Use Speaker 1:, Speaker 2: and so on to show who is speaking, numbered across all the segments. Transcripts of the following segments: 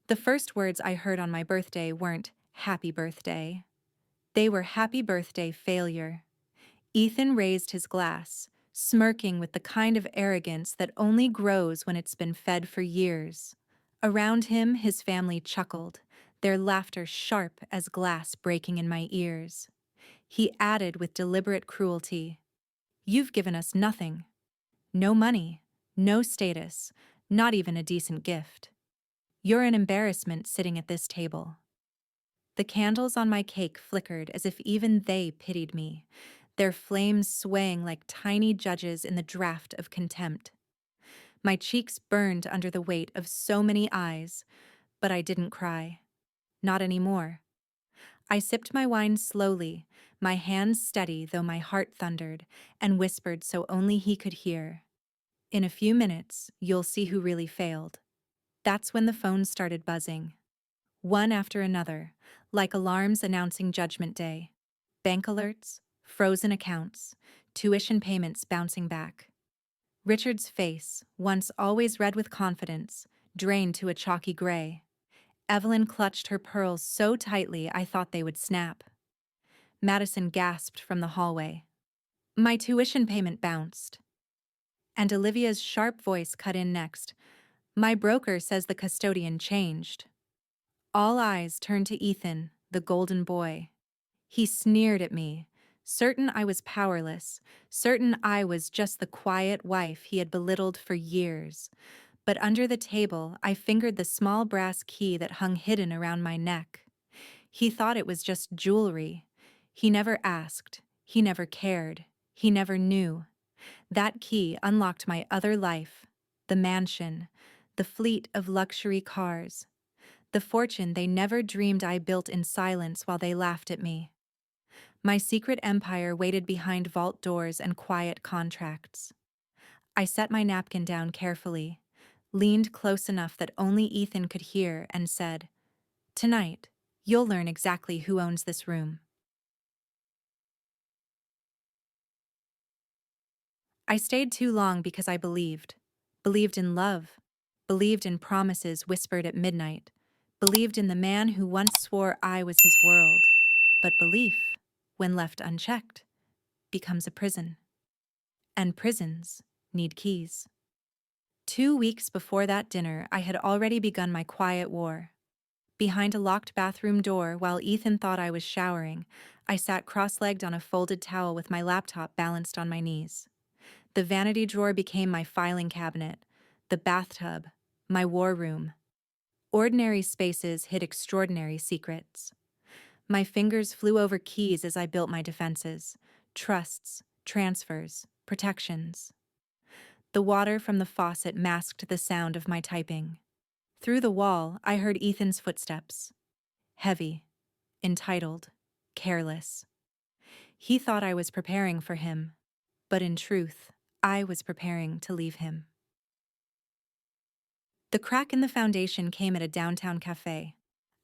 Speaker 1: The first words I heard on my birthday weren't "Happy Birthday." They were "Happy Birthday, Failure." Ethan raised his glass, smirking with the kind of arrogance that only grows when it's been fed for years. Around him, his family chuckled, their laughter sharp as glass breaking in my ears. He added with deliberate cruelty, "You've given us nothing. No money, no status, not even a decent gift. You're an embarrassment sitting at this table." The candles on my cake flickered as if even they pitied me, their flames swaying like tiny judges in the draft of contempt. My cheeks burned under the weight of so many eyes, but I didn't cry. Not anymore. I sipped my wine slowly, my hands steady though my heart thundered, and whispered so only he could hear. "In a few minutes, you'll see who really failed." That's when the phone started buzzing. One after another, like alarms announcing Judgment Day. Bank alerts, frozen accounts, tuition payments bouncing back. Richard's face, once always red with confidence, drained to a chalky gray. Evelyn clutched her pearls so tightly I thought they would snap. Madison gasped from the hallway. My tuition payment bounced. And Olivia's sharp voice cut in next. My broker says the custodian changed. All eyes turned to Ethan, the golden boy. He sneered at me, certain I was powerless, certain I was just the quiet wife he had belittled for years. But under the table, I fingered the small brass key that hung hidden around my neck. He thought it was just jewelry. He never asked. He never cared. He never knew. That key unlocked my other life, the mansion, the fleet of luxury cars, the fortune they never dreamed I built in silence while they laughed at me. My secret empire waited behind vault doors and quiet contracts. I set my napkin down carefully, leaned close enough that only Ethan could hear, and said, "Tonight, you'll learn exactly who owns this room." I stayed too long because I believed in love, believed in promises whispered at midnight, believed in the man who once swore I was his world. But belief, when left unchecked, becomes a prison. And prisons need keys. 2 weeks before that dinner, I had already begun my quiet war. Behind a locked bathroom door, while Ethan thought I was showering, I sat cross-legged on a folded towel with my laptop balanced on my knees. The vanity drawer became my filing cabinet, the bathtub, my war room. Ordinary spaces hid extraordinary secrets. My fingers flew over keys as I built my defenses, trusts, transfers, protections. The water from the faucet masked the sound of my typing. Through the wall, I heard Ethan's footsteps. Heavy, entitled, careless. He thought I was preparing for him, but in truth, I was preparing to leave him. The crack in the foundation came at a downtown cafe.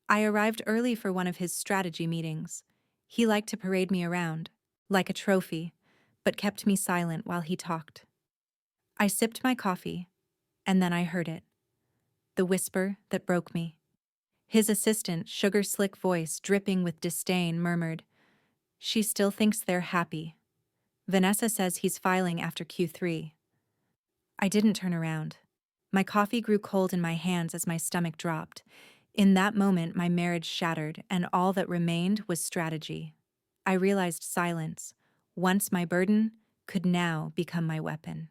Speaker 1: I arrived early for one of his strategy meetings. He liked to parade me around, like a trophy, but kept me silent while he talked. I sipped my coffee, and then I heard it. The whisper that broke me. His assistant, sugar-slick voice dripping with disdain, murmured, "She still thinks they're happy. Vanessa says he's filing after Q3. I didn't turn around. My coffee grew cold in my hands as my stomach dropped. In that moment, my marriage shattered, and all that remained was strategy. I realized silence, once my burden, could now become my weapon.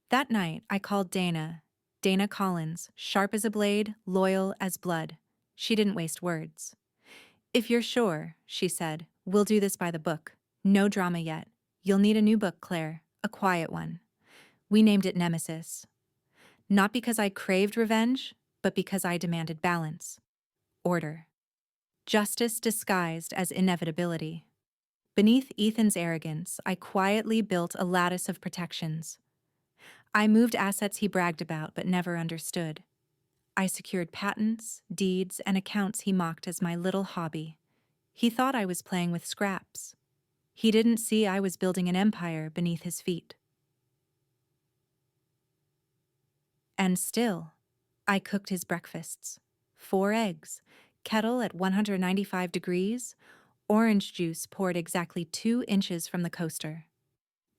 Speaker 1: That night, I called Dana Collins, sharp as a blade, loyal as blood. She didn't waste words. "If you're sure," she said, "we'll do this by the book. No drama yet. You'll need a new book, Claire, a quiet one." We named it Nemesis. Not because I craved revenge, but because I demanded balance. Order. Justice disguised as inevitability. Beneath Ethan's arrogance, I quietly built a lattice of protections. I moved assets he bragged about but never understood. I secured patents, deeds, and accounts he mocked as my little hobby. He thought I was playing with scraps. He didn't see I was building an empire beneath his feet. And still, I cooked his breakfasts. 4 eggs, kettle at 195 degrees, orange juice poured exactly 2 inches from the coaster.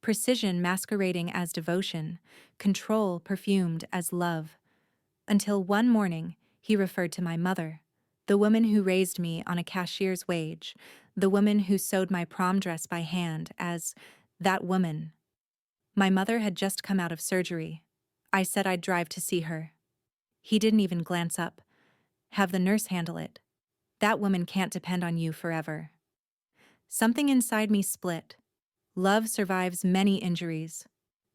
Speaker 1: Precision masquerading as devotion, control perfumed as love. Until one morning, he referred to my mother, the woman who raised me on a cashier's wage, the woman who sewed my prom dress by hand, as that woman. My mother had just come out of surgery. I said I'd drive to see her. He didn't even glance up. Have the nurse handle it. That woman can't depend on you forever. Something inside me split. Love survives many injuries,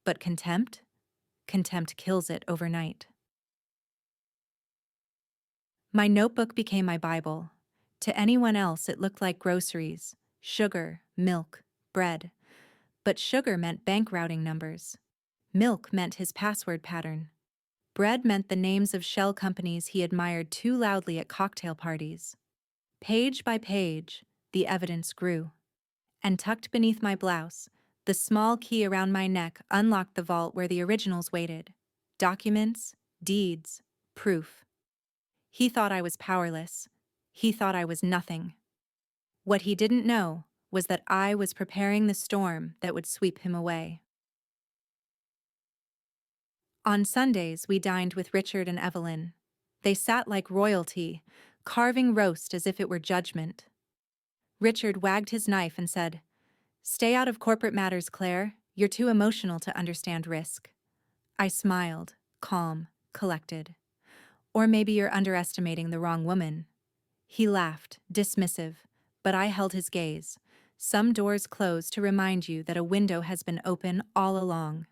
Speaker 1: but contempt? Contempt kills it overnight. My notebook became my Bible. To anyone else, it looked like groceries, sugar, milk, bread. But sugar meant bank routing numbers. Milk meant his password pattern. Bread meant the names of shell companies he admired too loudly at cocktail parties. Page by page, the evidence grew. And tucked beneath my blouse, the small key around my neck unlocked the vault where the originals waited. Documents, deeds, proof. He thought I was powerless. He thought I was nothing. What he didn't know was that I was preparing the storm that would sweep him away. On Sundays, we dined with Richard and Evelyn. They sat like royalty, carving roast as if it were judgment. Richard wagged his knife and said, "Stay out of corporate matters, Claire. You're too emotional to understand risk." I smiled, calm, collected. Or maybe you're underestimating the wrong woman. He laughed, dismissive, but I held his gaze. Some doors close to remind you that a window has been open all along.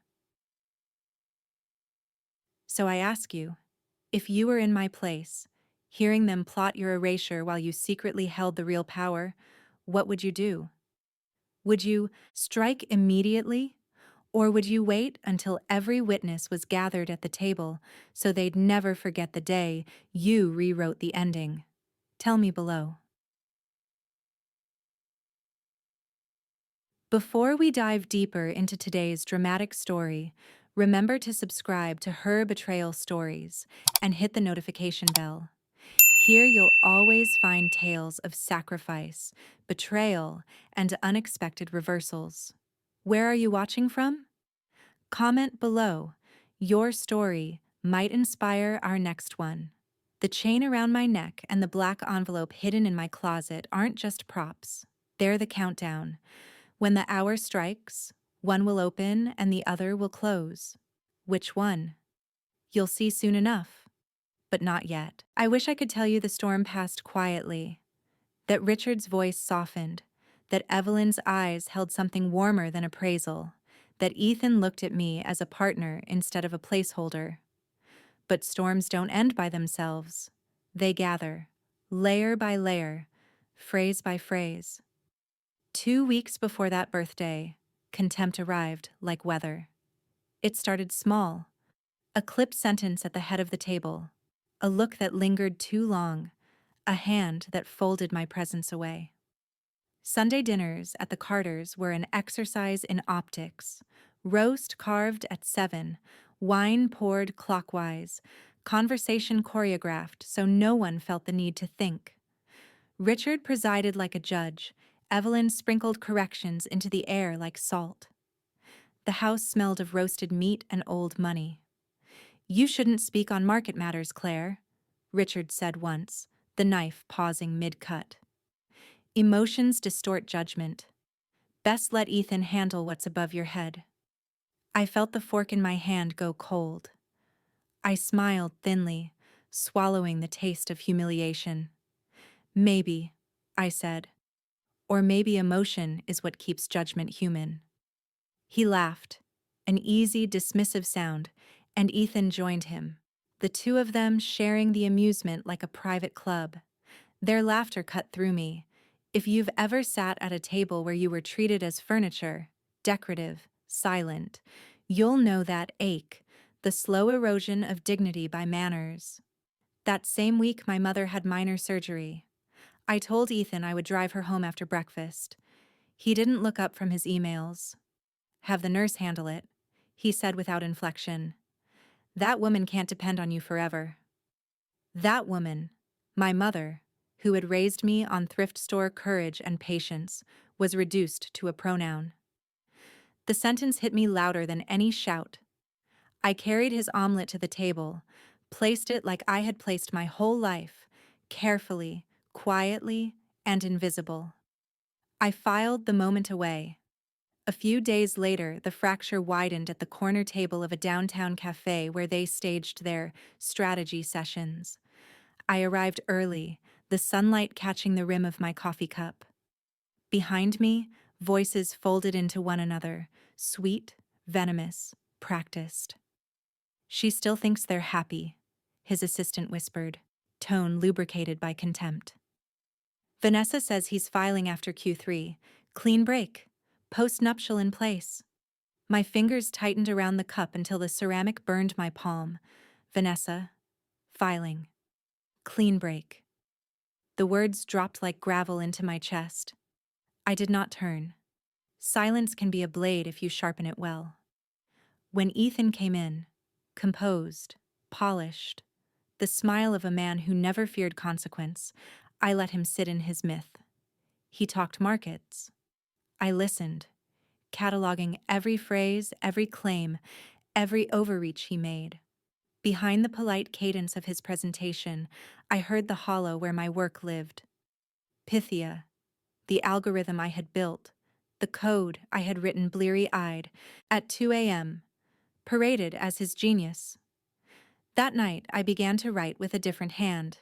Speaker 1: So I ask you, if you were in my place, hearing them plot your erasure while you secretly held the real power, what would you do? Would you strike immediately? Or would you wait until every witness was gathered at the table so they'd never forget the day you rewrote the ending? Tell me below. Before we dive deeper into today's dramatic story, remember to subscribe to Her Betrayal Stories and hit the notification bell. Here you'll always find tales of sacrifice, betrayal, and unexpected reversals. Where are you watching from? Comment below. Your story might inspire our next one. The chain around my neck and the black envelope hidden in my closet aren't just props. They're the countdown. When the hour strikes, one will open and the other will close. Which one? You'll see soon enough, but not yet. I wish I could tell you the storm passed quietly, that Richard's voice softened, that Evelyn's eyes held something warmer than appraisal, that Ethan looked at me as a partner instead of a placeholder. But storms don't end by themselves. They gather, layer by layer, phrase by phrase. 2 weeks before that birthday, contempt arrived like weather. It started small. A clipped sentence at the head of the table, a look that lingered too long, a hand that folded my presence away. Sunday dinners at the Carters were an exercise in optics. Roast carved at 7, wine poured clockwise, conversation choreographed so no one felt the need to think. Richard presided like a judge. Evelyn sprinkled corrections into the air like salt. The house smelled of roasted meat and old money. "You shouldn't speak on market matters, Claire," Richard said once, the knife pausing mid-cut. Emotions distort judgment. Best let Ethan handle what's above your head. I felt the fork in my hand go cold. I smiled thinly, swallowing the taste of humiliation. "Maybe," I said. "Or maybe emotion is what keeps judgment human." He laughed, an easy, dismissive sound, and Ethan joined him, the two of them sharing the amusement like a private club. Their laughter cut through me. If you've ever sat at a table where you were treated as furniture, decorative, silent, you'll know that ache, the slow erosion of dignity by manners. That same week, my mother had minor surgery. I told Ethan I would drive her home after breakfast. He didn't look up from his emails. "Have the nurse handle it," he said without inflection. That woman can't depend on you forever. That woman, my mother, who had raised me on thrift store courage and patience, was reduced to a pronoun. The sentence hit me louder than any shout. I carried his omelet to the table, placed it like I had placed my whole life, carefully, quietly, and invisible. I filed the moment away. A few days later, the fracture widened at the corner table of a downtown cafe where they staged their strategy sessions. I arrived early, the sunlight catching the rim of my coffee cup. Behind me, voices folded into one another, sweet, venomous, practiced. She still thinks they're happy, his assistant whispered, tone lubricated by contempt. Vanessa says he's filing after Q3. Clean break. Post-nuptial in place. My fingers tightened around the cup until the ceramic burned my palm. Vanessa. Filing. Clean break. The words dropped like gravel into my chest. I did not turn. Silence can be a blade if you sharpen it well. When Ethan came in, composed, polished, the smile of a man who never feared consequence, I let him sit in his myth. He talked markets. I listened, cataloging every phrase, every claim, every overreach he made. Behind the polite cadence of his presentation, I heard the hollow where my work lived. Pythia, the algorithm I had built, the code I had written bleary-eyed, at 2 a.m., paraded as his genius. That night, I began to write with a different hand.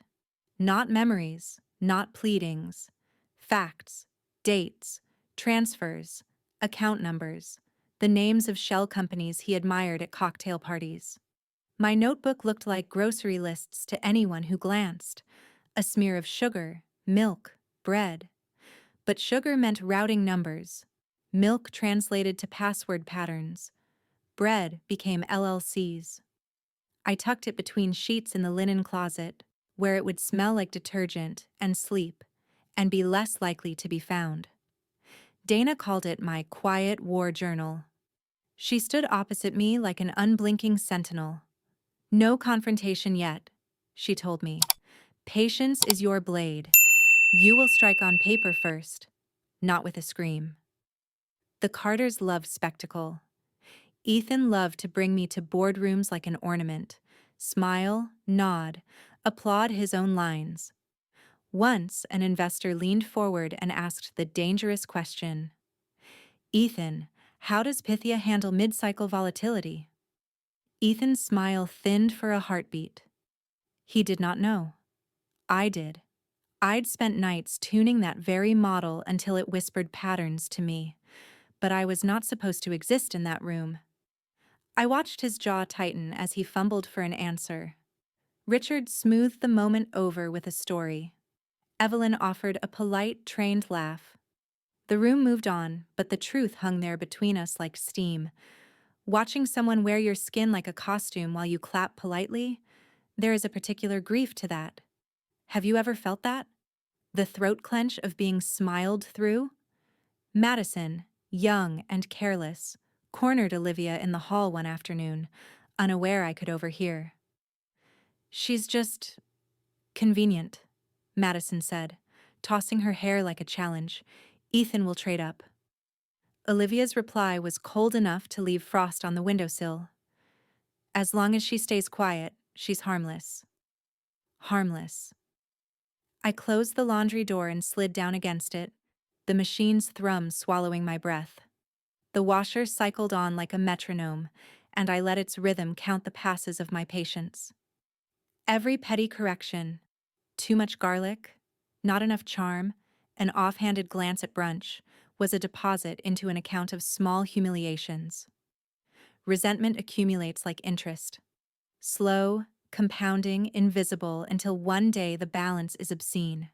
Speaker 1: Not memories, not pleadings. Facts, dates, transfers, account numbers, the names of shell companies he admired at cocktail parties. My notebook looked like grocery lists to anyone who glanced. A smear of sugar, milk, bread. But sugar meant routing numbers. Milk translated to password patterns. Bread became LLCs. I tucked it between sheets in the linen closet, where it would smell like detergent and sleep, and be less likely to be found. Dana called it my quiet war journal. She stood opposite me like an unblinking sentinel. No confrontation yet, she told me. Patience is your blade. You will strike on paper first, not with a scream. The Carters loved spectacle. Ethan loved to bring me to boardrooms like an ornament, smile, nod, applaud his own lines. Once, an investor leaned forward and asked the dangerous question, Ethan, how does Pythia handle mid-cycle volatility? Ethan's smile thinned for a heartbeat. He did not know. I did. I'd spent nights tuning that very model until it whispered patterns to me, but I was not supposed to exist in that room. I watched his jaw tighten as he fumbled for an answer. Richard smoothed the moment over with a story. Evelyn offered a polite, trained laugh. The room moved on, but the truth hung there between us like steam. Watching someone wear your skin like a costume while you clap politely, there is a particular grief to that. Have you ever felt that? The throat clench of being smiled through? Madison, young and careless, cornered Olivia in the hall one afternoon, unaware I could overhear. She's just convenient, Madison said, tossing her hair like a challenge. Ethan will trade up. Olivia's reply was cold enough to leave frost on the windowsill. As long as she stays quiet, she's harmless. Harmless. I closed the laundry door and slid down against it, the machine's thrum swallowing my breath. The washer cycled on like a metronome, and I let its rhythm count the passes of my patience. Every petty correction, too much garlic, not enough charm, an offhanded glance at brunch, was a deposit into an account of small humiliations. Resentment accumulates like interest. Slow, compounding, invisible, until one day the balance is obscene.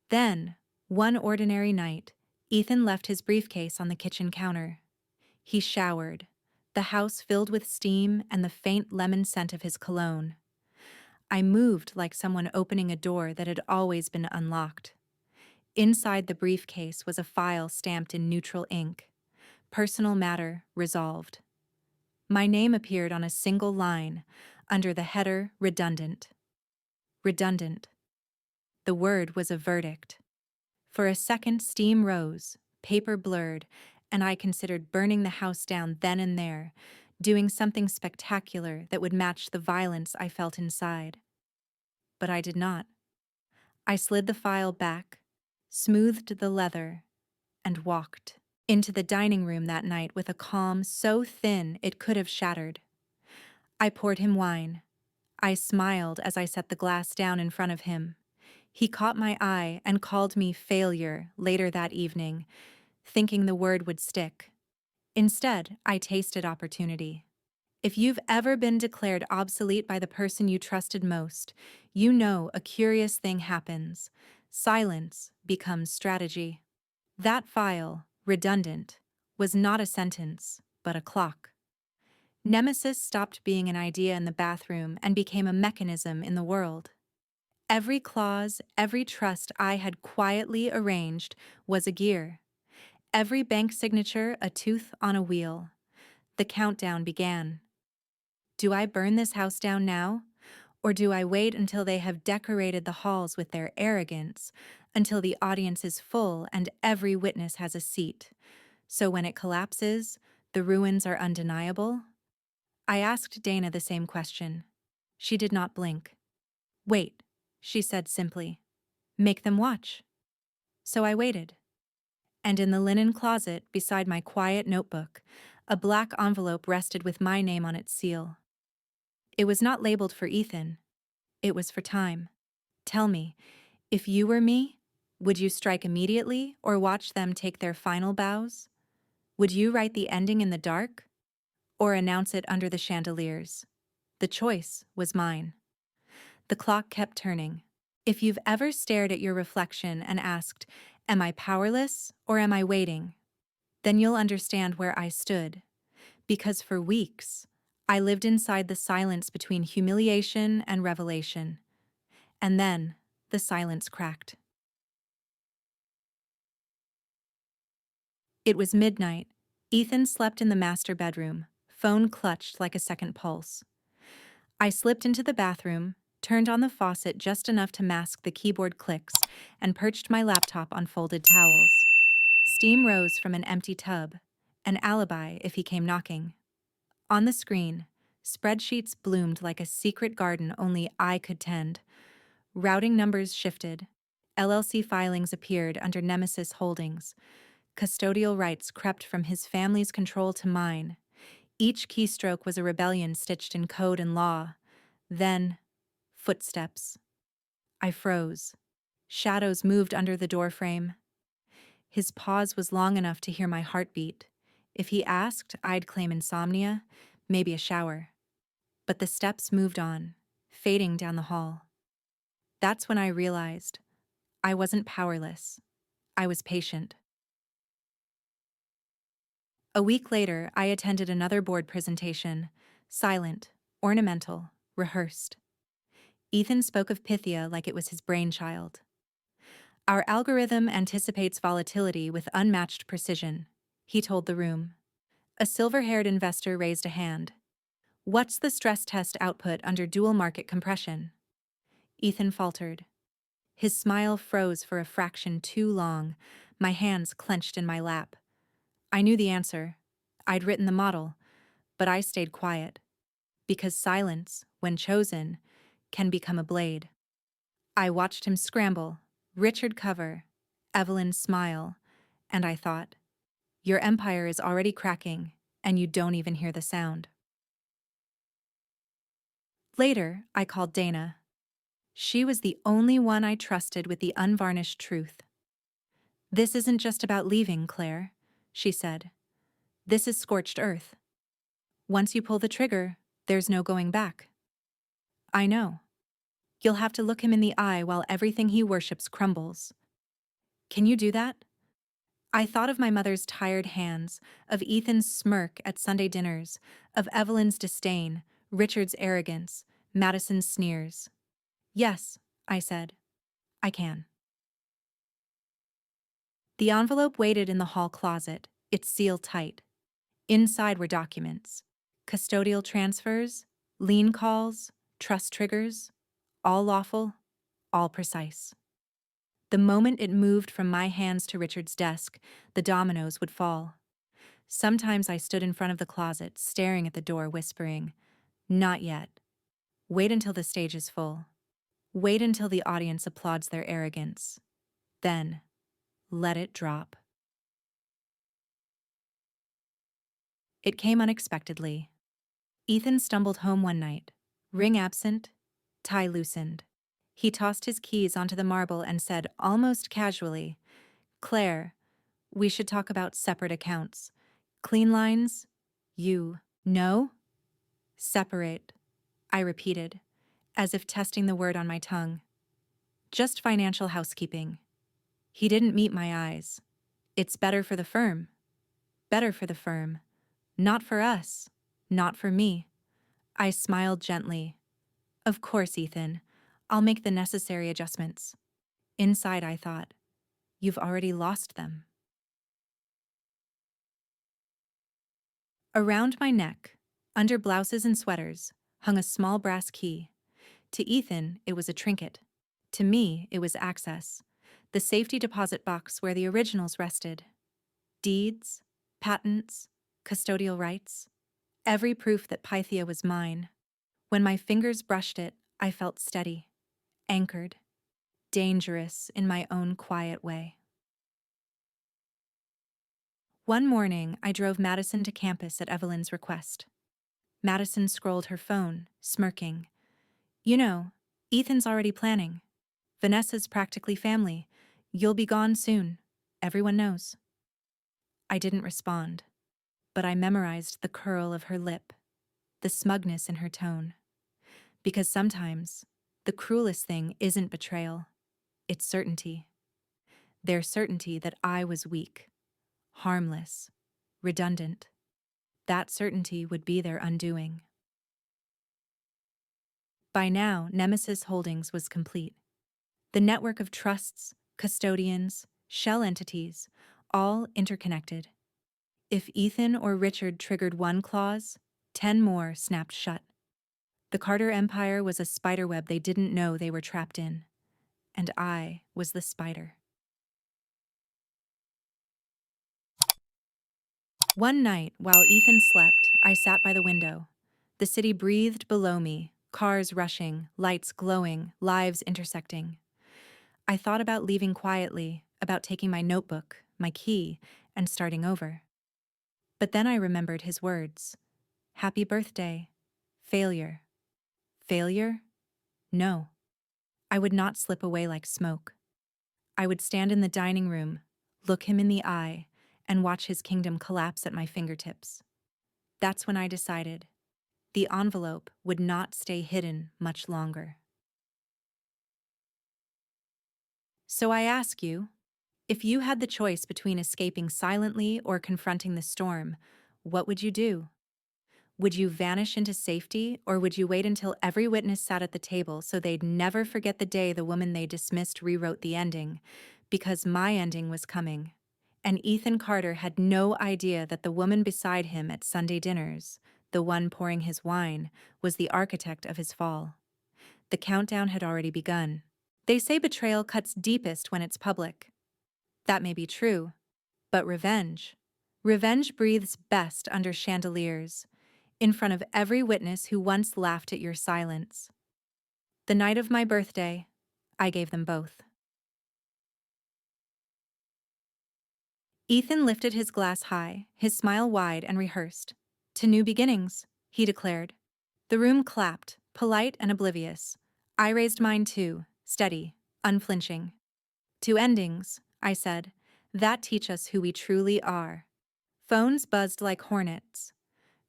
Speaker 1: Then, one ordinary night, Ethan left his briefcase on the kitchen counter. He showered, the house filled with steam and the faint lemon scent of his cologne. I moved like someone opening a door that had always been unlocked. Inside the briefcase was a file stamped in neutral ink. Personal matter resolved. My name appeared on a single line, under the header redundant. Redundant. The word was a verdict. For a second, steam rose, paper blurred, and I considered burning the house down then and there, doing something spectacular that would match the violence I felt inside. But I did not. I slid the file back, smoothed the leather, and walked into the dining room that night with a calm so thin it could have shattered. I poured him wine. I smiled as I set the glass down in front of him. He caught my eye and called me failure later that evening, thinking the word would stick. Instead, I tasted opportunity. If you've ever been declared obsolete by the person you trusted most, you know a curious thing happens. Silence becomes strategy. That file, redundant, was not a sentence, but a clock. Nemesis stopped being an idea in the bathroom and became a mechanism in the world. Every clause, every trust I had quietly arranged was a gear. Every bank signature a tooth on a wheel. The countdown began. Do I burn this house down now? Or do I wait until they have decorated the halls with their arrogance, until the audience is full and every witness has a seat? So when it collapses, the ruins are undeniable? I asked Dana the same question. She did not blink. Wait, she said simply. Make them watch. So I waited. And in the linen closet beside my quiet notebook, a black envelope rested with my name on its seal. It was not labeled for Ethan. It was for time. Tell me, if you were me, would you strike immediately or watch them take their final bows? Would you write the ending in the dark or announce it under the chandeliers? The choice was mine. The clock kept turning. If you've ever stared at your reflection and asked, am I powerless or am I waiting? Then you'll understand where I stood. Because for weeks, I lived inside the silence between humiliation and revelation. And then, the silence cracked. It was midnight. Ethan slept in the master bedroom, phone clutched like a second pulse. I slipped into the bathroom, turned on the faucet just enough to mask the keyboard clicks, and perched my laptop on folded towels. Steam rose from an empty tub, an alibi if he came knocking. On the screen, spreadsheets bloomed like a secret garden only I could tend. Routing numbers shifted. LLC filings appeared under Nemesis Holdings. Custodial rights crept from his family's control to mine. Each keystroke was a rebellion stitched in code and law. Then, footsteps. I froze. Shadows moved under the doorframe. His pause was long enough to hear my heartbeat. If he asked, I'd claim insomnia, maybe a shower. But the steps moved on, fading down the hall. That's when I realized I wasn't powerless. I was patient. A week later, I attended another board presentation, silent, ornamental, rehearsed. Ethan spoke of Pythia like it was his brainchild. Our algorithm anticipates volatility with unmatched precision, he told the room. A silver-haired investor raised a hand. What's the stress test output under dual market compression? Ethan faltered. His smile froze for a fraction too long, my hands clenched in my lap. I knew the answer. I'd written the model, but I stayed quiet. Because silence, when chosen, can become a blade. I watched him scramble, Richard cover, Evelyn smile, and I thought, your empire is already cracking, and you don't even hear the sound. Later, I called Dana. She was the only one I trusted with the unvarnished truth. This isn't just about leaving, Claire, she said. This is scorched earth. Once you pull the trigger, there's no going back. I know. You'll have to look him in the eye while everything he worships crumbles. Can you do that? I thought of my mother's tired hands, of Ethan's smirk at Sunday dinners, of Evelyn's disdain, Richard's arrogance, Madison's sneers. Yes, I said. I can. The envelope waited in the hall closet, its seal tight. Inside were documents. Custodial transfers, lien calls, trust triggers, all lawful, all precise. The moment it moved from my hands to Richard's desk, the dominoes would fall. Sometimes I stood in front of the closet, staring at the door, whispering, "Not yet. Wait until the stage is full. Wait until the audience applauds their arrogance. Then, let it drop." It came unexpectedly. Ethan stumbled home one night, ring absent, tie loosened. He tossed his keys onto the marble and said, almost casually, "Claire, we should talk about separate accounts. Clean lines? You. No? Separate," I repeated, as if testing the word on my tongue. "Just financial housekeeping." He didn't meet my eyes. "It's better for the firm." Better for the firm. Not for us. Not for me. I smiled gently. "Of course, Ethan. I'll make the necessary adjustments." Inside, I thought, "You've already lost them." Around my neck, under blouses and sweaters, hung a small brass key. To Ethan, it was a trinket. To me, it was access, the safety deposit box where the originals rested. Deeds, patents, custodial rights, every proof that Pythia was mine. When my fingers brushed it, I felt steady, anchored, dangerous in my own quiet way. One morning, I drove Madison to campus at Evelyn's request. Madison scrolled her phone, smirking. "You know, Ethan's already planning. Vanessa's practically family. You'll be gone soon. Everyone knows." I didn't respond, but I memorized the curl of her lip, the smugness in her tone. Because sometimes, the cruelest thing isn't betrayal, it's certainty. Their certainty that I was weak, harmless, redundant. That certainty would be their undoing. By now, Nemesis Holdings was complete. The network of trusts, custodians, shell entities, all interconnected. If Ethan or Richard triggered one clause, 10 more snapped shut. The Carter Empire was a spiderweb they didn't know they were trapped in, and I was the spider. One night, while Ethan slept, I sat by the window. The city breathed below me, cars rushing, lights glowing, lives intersecting. I thought about leaving quietly, about taking my notebook, my key, and starting over. But then I remembered his words. "Happy birthday. Failure." Failure? No. I would not slip away like smoke. I would stand in the dining room, look him in the eye, and watch his kingdom collapse at my fingertips. That's when I decided the envelope would not stay hidden much longer. So I ask you, if you had the choice between escaping silently or confronting the storm, what would you do? Would you vanish into safety, or would you wait until every witness sat at the table so they'd never forget the day the woman they dismissed rewrote the ending? Because my ending was coming. And Ethan Carter had no idea that the woman beside him at Sunday dinners, the one pouring his wine, was the architect of his fall. The countdown had already begun. They say betrayal cuts deepest when it's public. That may be true, but revenge. Revenge breathes best under chandeliers, in front of every witness who once laughed at your silence. The night of my birthday, I gave them both. Ethan lifted his glass high, his smile wide and rehearsed. "To new beginnings," he declared. The room clapped, polite and oblivious. I raised mine too, steady, unflinching. "To endings," I said. "That teach us who we truly are." Phones buzzed like hornets.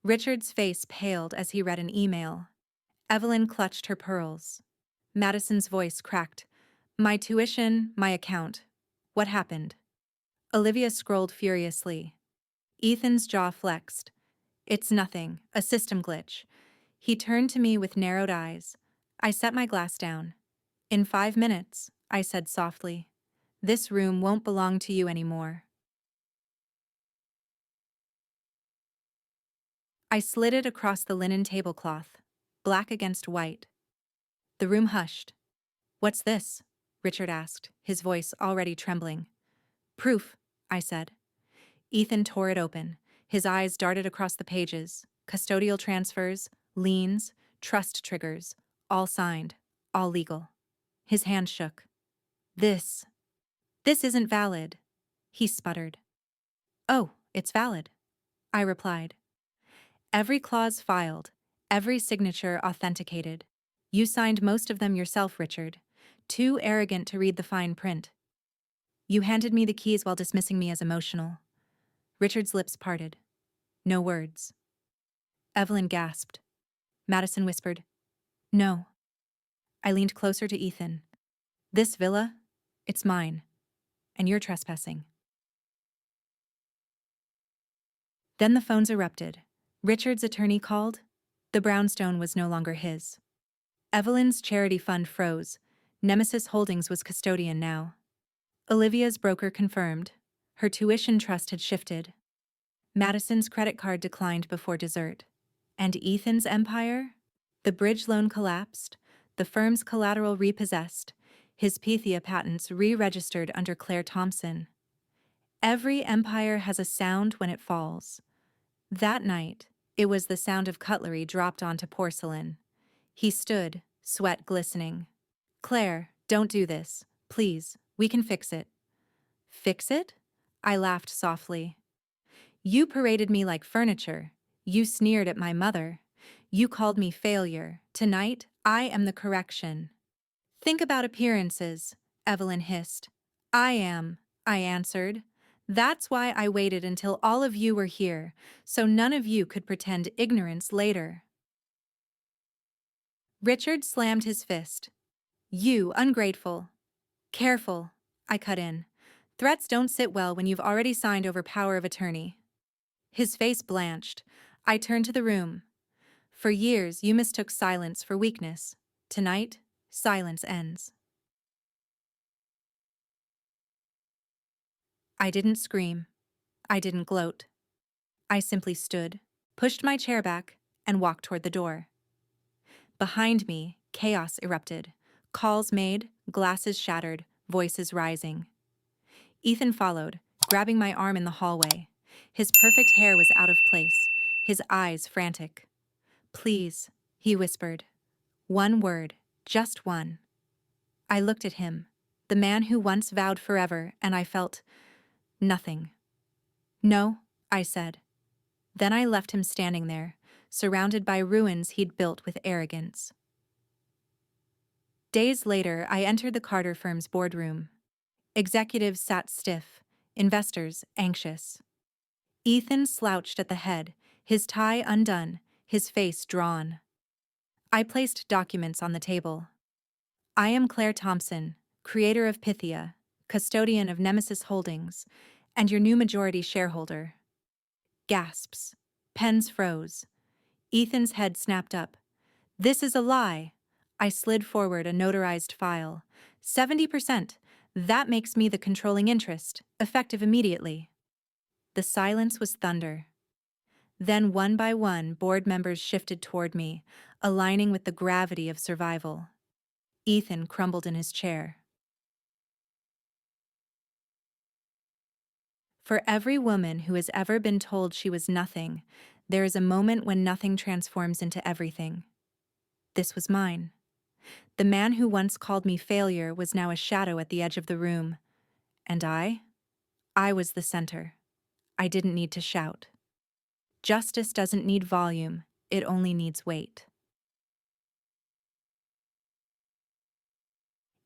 Speaker 1: Richard's face paled as he read an email. Evelyn clutched her pearls. Madison's voice cracked. "My tuition, my account. What happened?" Olivia scrolled furiously. Ethan's jaw flexed. "It's nothing, a system glitch." He turned to me with narrowed eyes. I set my glass down. "In 5 minutes," I said softly. "This room won't belong to you anymore." I slid it across the linen tablecloth, black against white. The room hushed. "What's this?" Richard asked, his voice already trembling. "Proof," I said. Ethan tore it open. His eyes darted across the pages. Custodial transfers, liens, trust triggers, all signed, all legal. His hand shook. This isn't valid," he sputtered. "Oh, it's valid," I replied. "Every clause filed, every signature authenticated. You signed most of them yourself, Richard. Too arrogant to read the fine print. You handed me the keys while dismissing me as emotional." Richard's lips parted. No words. Evelyn gasped. Madison whispered, "No." I leaned closer to Ethan. "This villa, it's mine, and you're trespassing." Then the phones erupted. Richard's attorney called. The brownstone was no longer his. Evelyn's charity fund froze. Nemesis Holdings was custodian now. Olivia's broker confirmed. Her tuition trust had shifted. Madison's credit card declined before dessert. And Ethan's empire? The bridge loan collapsed, the firm's collateral repossessed, his Pythia patents re-registered under Claire Thompson. Every empire has a sound when it falls. That night, it was the sound of cutlery dropped onto porcelain. He stood, sweat glistening. "Claire, don't do this. Please, we can fix it." "Fix it?" I laughed softly. "You paraded me like furniture. You sneered at my mother. You called me failure. Tonight, I am the correction." "Think about appearances," Evelyn hissed. "I am," I answered. "That's why I waited until all of you were here, so none of you could pretend ignorance later." Richard slammed his fist. "You ungrateful." "Careful," I cut in. "Threats don't sit well when you've already signed over power of attorney." His face blanched. I turned to the room. "For years, you mistook silence for weakness. Tonight, silence ends." I didn't scream. I didn't gloat. I simply stood, pushed my chair back, and walked toward the door. Behind me, chaos erupted. Calls made, glasses shattered, voices rising. Ethan followed, grabbing my arm in the hallway. His perfect hair was out of place, his eyes frantic. "Please," he whispered. "One word, just one." I looked at him, the man who once vowed forever, and I felt nothing. "No," I said. Then I left him standing there, surrounded by ruins he'd built with arrogance. Days later, I entered the Carter firm's boardroom. Executives sat stiff, investors anxious. Ethan slouched at the head, his tie undone, his face drawn. I placed documents on the table. "I am Claire Thompson, creator of Pythia, custodian of Nemesis Holdings, and your new majority shareholder." Gasps. Pens froze. Ethan's head snapped up. "This is a lie." I slid forward a notarized file. 70%. That makes me the controlling interest, effective immediately. The silence was thunder. Then one by one, board members shifted toward me, aligning with the gravity of survival. Ethan crumbled in his chair. For every woman who has ever been told she was nothing, there is a moment when nothing transforms into everything. This was mine. The man who once called me failure was now a shadow at the edge of the room. And I was the center. I didn't need to shout. Justice doesn't need volume, it only needs weight.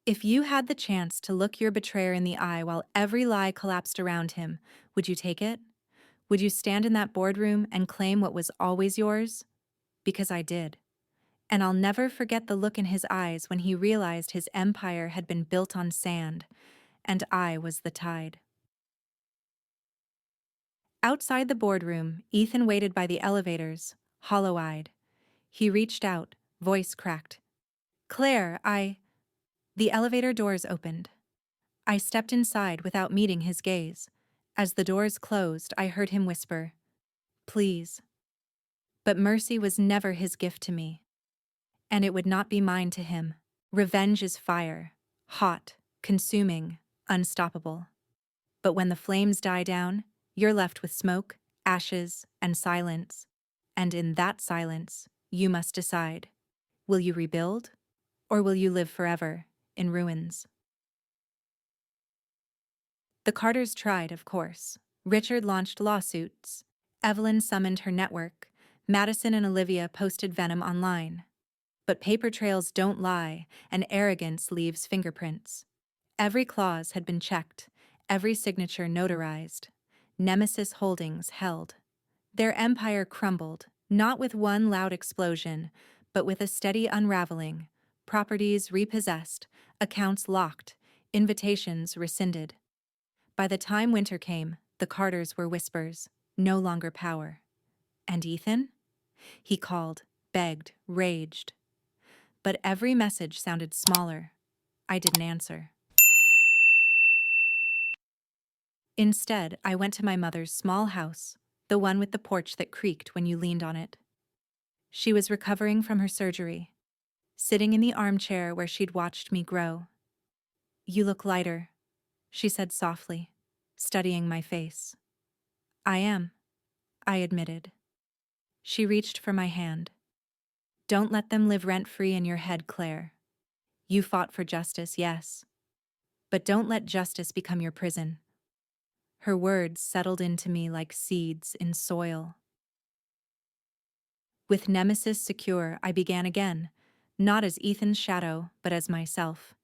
Speaker 1: If you had the chance to look your betrayer in the eye while every lie collapsed around him, would you take it? Would you stand in that boardroom and claim what was always yours? Because I did. And I'll never forget the look in his eyes when he realized his empire had been built on sand, and I was the tide. Outside the boardroom, Ethan waited by the elevators, hollow-eyed. He reached out, voice cracked. "Claire, The elevator doors opened. I stepped inside without meeting his gaze. As the doors closed, I heard him whisper, "Please." But mercy was never his gift to me, and it would not be mine to him. Revenge is fire, hot, consuming, unstoppable. But when the flames die down, you're left with smoke, ashes, and silence. And in that silence, you must decide, will you rebuild, or will you live forever in ruins? The Carters tried, of course. Richard launched lawsuits. Evelyn summoned her network. Madison and Olivia posted venom online. But paper trails don't lie, and arrogance leaves fingerprints. Every clause had been checked, every signature notarized. Nemesis Holdings held. Their empire crumbled, not with one loud explosion, but with a steady unraveling. Properties repossessed, accounts locked, invitations rescinded. By the time winter came, the Carters were whispers, no longer power. And Ethan? He called, begged, raged. But every message sounded smaller. I didn't answer. Instead, I went to my mother's small house, the one with the porch that creaked when you leaned on it. She was recovering from her surgery, sitting in the armchair where she'd watched me grow. "You look lighter," she said softly, studying my face. "I am," I admitted. She reached for my hand. "Don't let them live rent-free in your head, Claire. You fought for justice, yes. But don't let justice become your prison." Her words settled into me like seeds in soil. With Nemesis secure, I began again, not as Ethan's shadow, but as myself.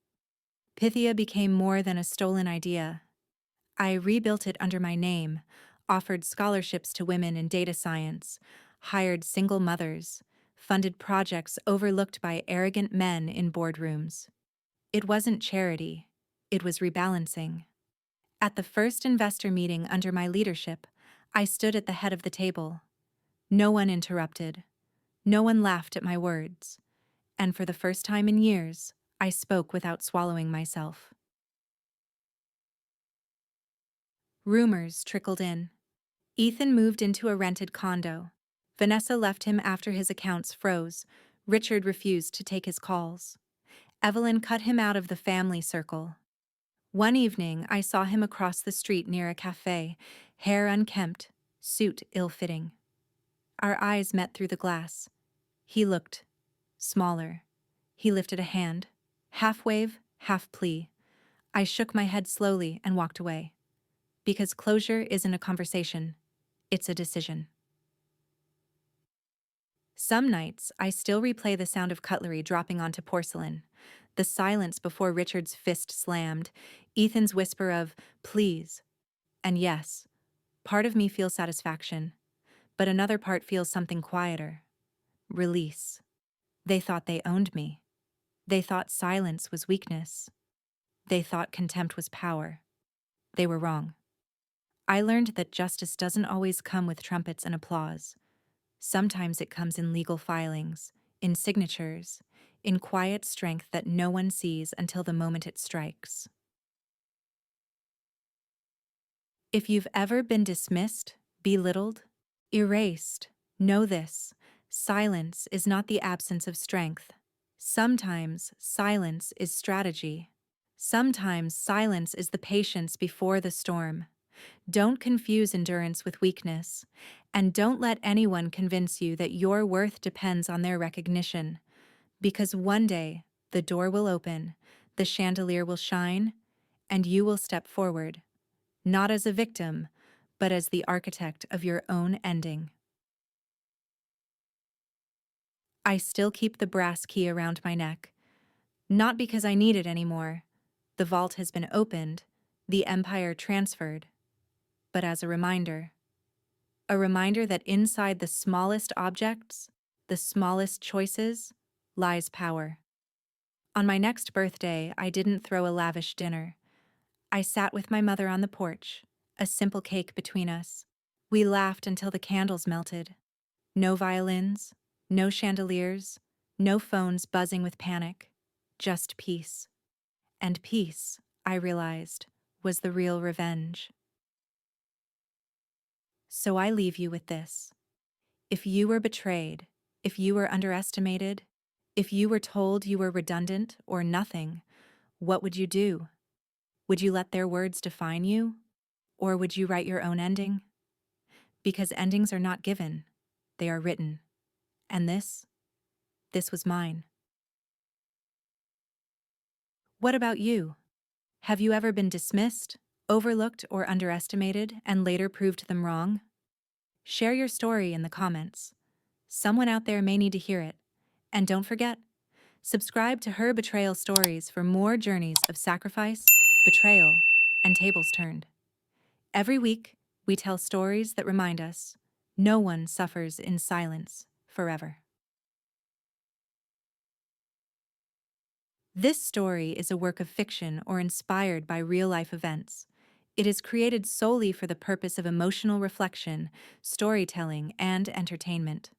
Speaker 1: Pythia became more than a stolen idea. I rebuilt it under my name, offered scholarships to women in data science, hired single mothers, funded projects overlooked by arrogant men in boardrooms. It wasn't charity, it was rebalancing. At the first investor meeting under my leadership, I stood at the head of the table. No one interrupted. No one laughed at my words. And for the first time in years, I spoke without swallowing myself. Rumors trickled in. Ethan moved into a rented condo. Vanessa left him after his accounts froze. Richard refused to take his calls. Evelyn cut him out of the family circle. One evening, I saw him across the street near a cafe, hair unkempt, suit ill-fitting. Our eyes met through the glass. He looked smaller. He lifted a hand, half wave, half plea. I shook my head slowly and walked away. Because closure isn't a conversation, it's a decision. Some nights, I still replay the sound of cutlery dropping onto porcelain, the silence before Richard's fist slammed, Ethan's whisper of, "Please." And yes, part of me feels satisfaction, but another part feels something quieter. Release. They thought they owned me. They thought silence was weakness. They thought contempt was power. They were wrong. I learned that justice doesn't always come with trumpets and applause. Sometimes it comes in legal filings, in signatures, in quiet strength that no one sees until the moment it strikes. If you've ever been dismissed, belittled, erased, know this: silence is not the absence of strength. Sometimes silence is strategy. Sometimes silence is the patience before the storm. Don't confuse endurance with weakness, and don't let anyone convince you that your worth depends on their recognition, because one day the door will open, the chandelier will shine, and you will step forward, not as a victim, but as the architect of your own ending. I still keep the brass key around my neck, not because I need it anymore. The vault has been opened, the empire transferred, but as a reminder that inside the smallest objects, the smallest choices, lies power. On my next birthday, I didn't throw a lavish dinner. I sat with my mother on the porch, a simple cake between us. We laughed until the candles melted. No violins, no chandeliers, no phones buzzing with panic, just peace. And peace, I realized, was the real revenge. So I leave you with this. If you were betrayed, if you were underestimated, if you were told you were redundant or nothing, what would you do? Would you let their words define you? Or would you write your own ending? Because endings are not given, they are written. And this was mine. What about you? Have you ever been dismissed, overlooked, or underestimated and later proved them wrong? Share your story in the comments. Someone out there may need to hear it. And don't forget, subscribe to Her Betrayal Stories for more journeys of sacrifice, betrayal, and tables turned. Every week, we tell stories that remind us no one suffers in silence forever. This story is a work of fiction or inspired by real-life events. It is created solely for the purpose of emotional reflection, storytelling, and entertainment.